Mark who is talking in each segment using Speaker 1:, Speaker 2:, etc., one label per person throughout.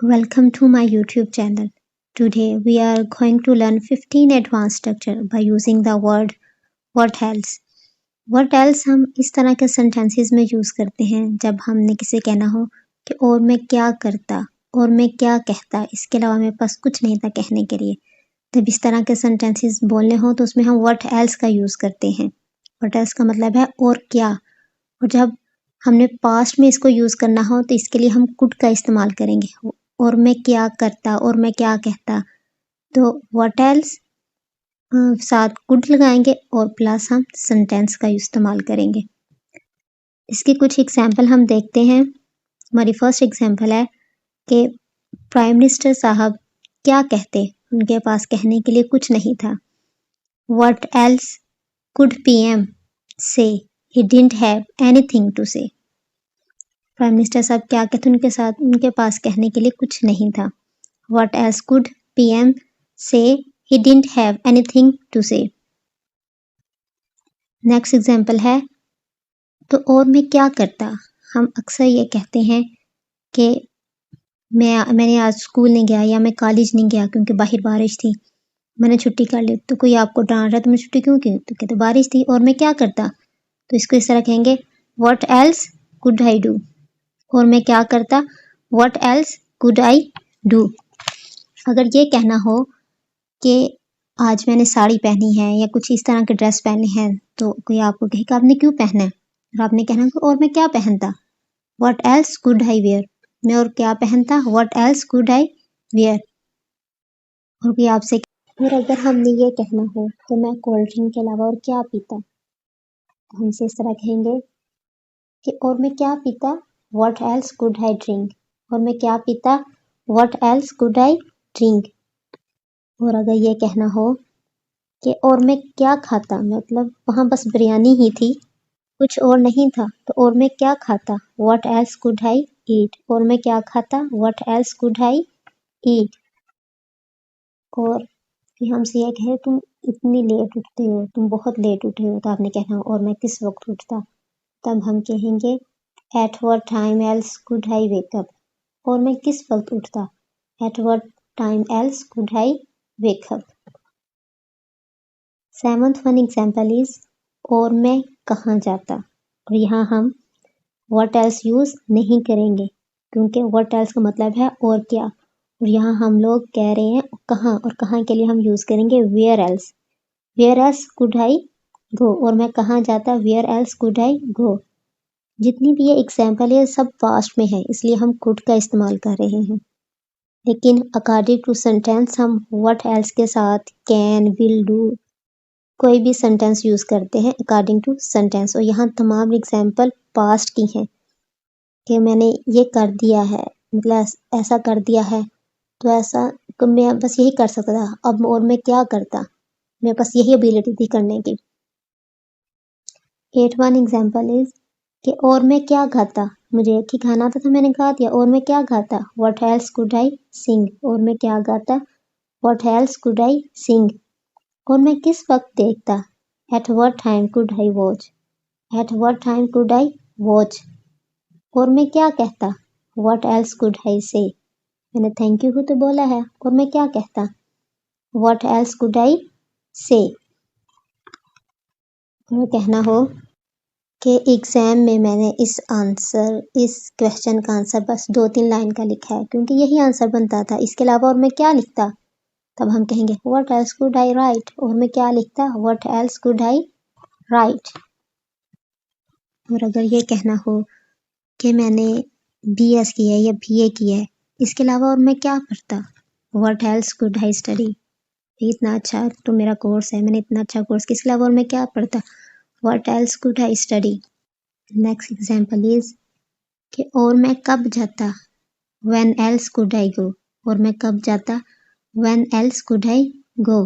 Speaker 1: Welcome to my YouTube channel. Today we are going to learn 15 advanced structure by using the word what else. What else हम इस तरह के sentences में use करते हैं जब हमने किसे कहना हो कि और मैं क्या करता और मैं क्या कहता, इसके अलावा मेरे पास कुछ नहीं था कहने के लिए। जब इस तरह के sentences बोलने हो तो उसमें हम what else का यूज करते हैं। what else का मतलब है और क्या। और जब हमने पास्ट में इसको यूज करना हो तो इसके लिए हम कुड का इस्तेमाल करेंगे। और मैं क्या करता और मैं क्या कहता, तो व्हाट एल्स साथ कुड लगाएंगे और प्लस हम सेंटेंस का इस्तेमाल करेंगे। इसकी कुछ एग्जाम्पल हम देखते हैं। हमारी फर्स्ट एग्जाम्पल है कि प्राइम मिनिस्टर साहब क्या कहते, उनके पास कहने के लिए कुछ नहीं था। What else could PM say, he didn't have anything to say. Prime minister साहब क्या कहते, उनके पास कहने के लिए कुछ नहीं था। What else could PM say? He didn't have anything to say. Next example है तो और मैं क्या करता। हम अक्सर ये कहते हैं कि मैंने आज स्कूल नहीं गया या मैं कॉलेज नहीं गया क्योंकि बाहर बारिश थी, मैंने छुट्टी कर ली। तो कोई आपको डांट रहा तो मैं छुट्टी क्यों की, तो कहते बारिश थी। और मैं क्या करता, तो इसको इस तरह कहेंगे What else could I do? और मैं क्या करता, What else could I do? अगर ये कहना हो कि आज मैंने साड़ी पहनी है या कुछ इस तरह के ड्रेस पहने हैं, तो कोई आपको कहेगा आपने क्यों पहना है, और आपने कहना और मैं क्या पहनता, what else could I wear. मैं और क्या पहनता, what else could I wear. और कोई आपसे, और अगर हमने ये कहना हो तो मैं कोल्ड ड्रिंक के अलावा और क्या पीता, तो हमसे इस तरह कहेंगे कि और मैं क्या पीता, what else could I drink. और मैं क्या पीता, what else could I drink. और अगर ये कहना हो कि और मैं क्या खाता, मतलब वहाँ बस बिरयानी ही थी, कुछ और नहीं था, तो और मैं क्या खाता, व्हाट एल्स कुड आई ईट। और मैं क्या खाता, व्हाट एल्स कुड आई ईट। और फिर हमसे ये कहे तुम इतनी लेट उठते हो, तुम बहुत लेट उठे हो, तो आपने कहना और मैं किस वक्त उठता, तब हम कहेंगे at what time else could I wake up. और मैं किस वक्त उठता, at what time else could I wake up. Seventh one example is और मैं कहाँ जाता। और यहाँ हम व्हाट एल्स यूज नहीं करेंगे क्योंकि व्हाट एल्स का मतलब है और क्या। और यहाँ हम लोग कह रहे हैं कहाँ, और कहाँ के लिए हम यूज करेंगे where else. Where else could I go. और मैं कहाँ जाता, where else could I go. जितनी भी ये एग्जाम्पल है सब पास्ट में है, इसलिए हम कुड का इस्तेमाल कर रहे हैं। लेकिन अकॉर्डिंग टू सेंटेंस हम व्हाट एल्स के साथ कैन, विल, डू कोई भी सेंटेंस यूज करते हैं अकॉर्डिंग टू सेंटेंस। और यहाँ तमाम एग्जाम्पल पास्ट की हैं कि मैंने ये कर दिया है, मतलब ऐसा कर दिया है, तो ऐसा मैं बस यही कर सकता था, अब और मैं क्या करता, मेरे पास यही एबिलिटी थी करने की। 8th एग्जाम्पल इज कि और मैं क्या खाता, मुझे एक ही खाना था तो मैंने गा दिया। और मैं क्या गाता, व्हाट एल्स कुड आई सिंग। और मैं क्या गाता, व्हाट एल्स कुड आई सिंग। और मैं किस वक्त देखता, at what time could I watch. At what time could I watch. और मैं क्या कहता, व्हाट एल्स कुड आई से। मैंने थैंक यू तो बोला है, और मैं क्या कहता, व्हाट एल्स कुड आई से। और कहना हो कि एग्जाम में मैंने इस क्वेश्चन का आंसर बस 2-3 लाइन का लिखा है क्योंकि यही आंसर बनता था, इसके अलावा और मैं क्या लिखता, तब हम कहेंगे what else could I right. और मैं क्या लिखता, what else could I right. और अगर ये कहना हो कि मैंने बीएस किया है या बीए किया है, इसके अलावा और मैं क्या करता, what else could I study. इतना अच्छा तो मेरा कोर्स है, मैंने इतना अच्छा कोर्स किया, इसके अलावा और मैं क्या पढ़ता, what else could I study. Next example is कि और मैं कब जाता, when else could I go. और मैं कब जाता, व्हेन एल्स कुड आई गो।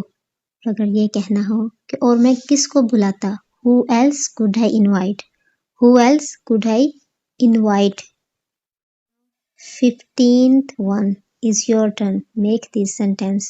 Speaker 1: अगर ये कहना हो कि और मैं किसको बुलाता, who else could I invite. Who else could I invite. 15th one is your turn. Make this sentence.